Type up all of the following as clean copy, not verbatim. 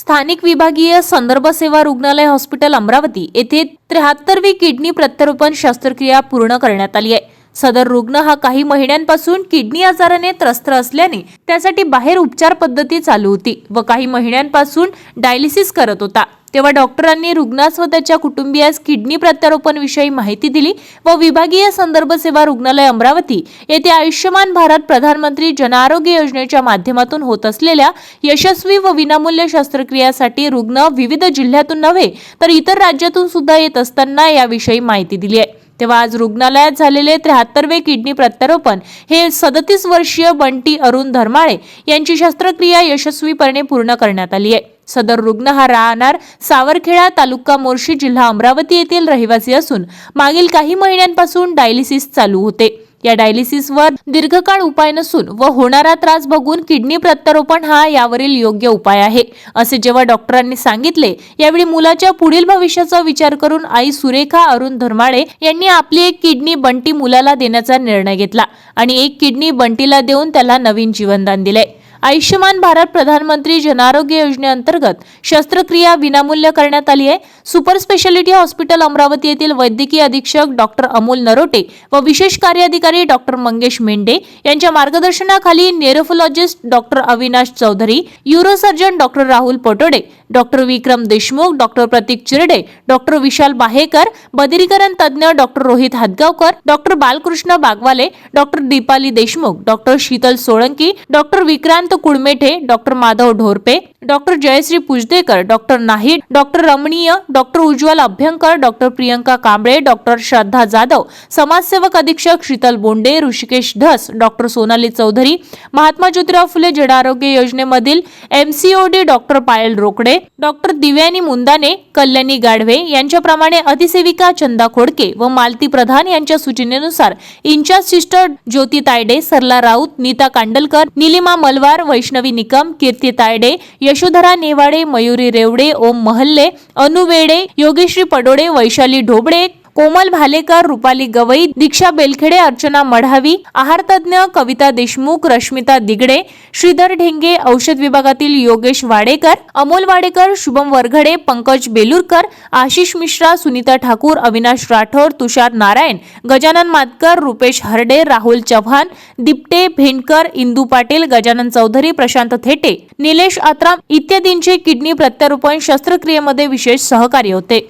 स्थानिक विभागीय संदर्भ सेवा रुग्णालय हॉस्पिटल अमरावती येथे 73वी किडनी प्रत्यारोपण शस्त्रक्रिया पूर्ण करण्यात आली आहे। सदर रुग्ण हा काही महिन्यांपासून किडनी आजाराने त्रस्त असल्याने त्यासाठी बाहेर उपचार पद्धती चालू होती व काही महिन्यांपासून डायलिसिस करत होता। तेव्हा डॉक्टरांनी रुग्णास व त्याच्या कुटुंबियास किडनी प्रत्यारोपण विषयी माहिती दिली व विभागीय संदर्भ सेवा रुग्णालय अमरावती येथे आयुष्यमान भारत प्रधानमंत्री जन आरोग्य योजनेच्या माध्यमातून होत असलेल्या यशस्वी व विनामूल्य शस्त्रक्रियासाठी रुग्ण विविध जिल्ह्यातून नव्हे तर इतर राज्यातून सुद्धा येत असताना याविषयी माहिती दिली आहे। तेव्हा आज रुग्णालयात झालेले 73वे किडनी प्रत्यारोपण हे 37 वर्षीय बंटी अरुण धर्माळे यांची शस्त्रक्रिया यशस्वीपणे पूर्ण करण्यात आली आहे। सदर रुग्ण हा राहणार सावरखेडा तालुका मोर्शी जिल्हा अमरावती येथील रहिवासी असून मागील काही महिन्यांपासून डायलिसिस चालू होते। या डायलिसिसवर दीर्घकाळ उपाय नसून व होणारा त्रास बघून किडनी प्रत्यारोपण हा यावरील योग्य उपाय आहे असे जेव्हा डॉक्टरांनी सांगितले, यावेळी मुलाच्या पुढील भविष्याचा विचार करून आई सुरेखा अरुण धर्माळे यांनी आपली एक किडनी बंटी मुलाला देण्याचा निर्णय घेतला आणि एक किडनी बंटीला देऊन त्याला नवीन जीवनदान दिले। आयुष्यमान भारत प्रधानमंत्री जन आरोग्य योजनेअंतर्गत शस्त्रक्रिया विनामूल्य करण्यात आली आहे। सुपर स्पेशालिटी हॉस्पिटल अमरावती येथील वैद्यकीय अधीक्षक डॉक्टर अमोल नरोटे व विशेष कार्याधिकारी डॉक्टर मंगेश मेंढे यांच्या मार्गदर्शनाखाली neurophysiologist doctor Avinash Chaudhari, neurosurgeon doctor Rahul Potode, doctor Vikram Deshmukh, doctor Pratik Chirde, doctor Vishal Bahekar, बदिरीकरण तज्ञ doctor Rohit Hatgaonkar, doctor Balkrishna Bagwale, doctor Deepali Deshmukh, doctor Sheetal Solanki, doctor Vikrant Kudmethe, doctor Madhav Dhorpe, doctor Jayashree Pujdekar, doctor Nahid, doctor Ramaniya, doctor Ujjwal Abhyankar, doctor Priyanka Kamble, doctor Shraddha Jadhav, समाजसेवक अधीक्षक Sheetal Bonde, Hrishikesh Dhas, doctor Sonali Chaudhari, Mahatma Jyotirao Phule Jan Arogya योजनेमधील MCOD doctor पायल रोकडे, डॉक्टर दिव्यानी मुंदाने, कल्याणी गाढवे यांच्याप्रमाणे अधिसेविका चंदा खोडके व मालती प्रधान यांच्या सूचनेनुसार इंचार्ज सिस्टर ज्योती तायडे, सरला राऊत, नीता कांडलकर, निलिमा मलवार, वैष्णवी निकम, कीर्ती तायडे, यशोधरा नेवाडे, मयुरी रेवडे, ओम महल्ले, अनु वेडे, योगेश्री पडोडे, वैशाली ढोबळे, कोमल भालेकर, रुपाली गवई, दीक्षा बेलखेडे, अर्चना मढावी, आहार तज्ञ कविता देशमुख, रश्मिता दिगडे, श्रीधर ढेंगे, औषध विभागातील योगेश वाडेकर, अमोल वाडेकर, शुभम वरघडे, पंकज बेलुरकर, आशिष मिश्रा, सुनीता ठाकूर, अविनाश राठोड, तुषार नारायण, गजानन मातकर, रुपेश हरडे, राहुल चव्हाण, दिप्टे भेंडकर, इंदू पाटील, गजानन चौधरी, प्रशांत थेटे, निलेश आत्राम इत्यादींचे किडनी प्रत्यारोपण शस्त्रक्रियेमध्ये विशेष सहकार्य होते।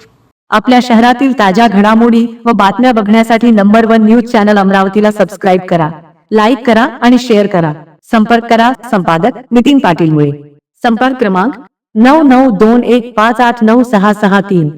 आपल्या शहरातील ताज्या घडामोडी व बातम्या बघण्यासाठी नंबर 1 न्यूज चॅनल अमरावतीला सबस्क्राईब करा, लाईक करा आणि शेअर करा। संपर्क करा संपादक नितीन पाटील मुळे। संपर्क क्रमांक 9921589663।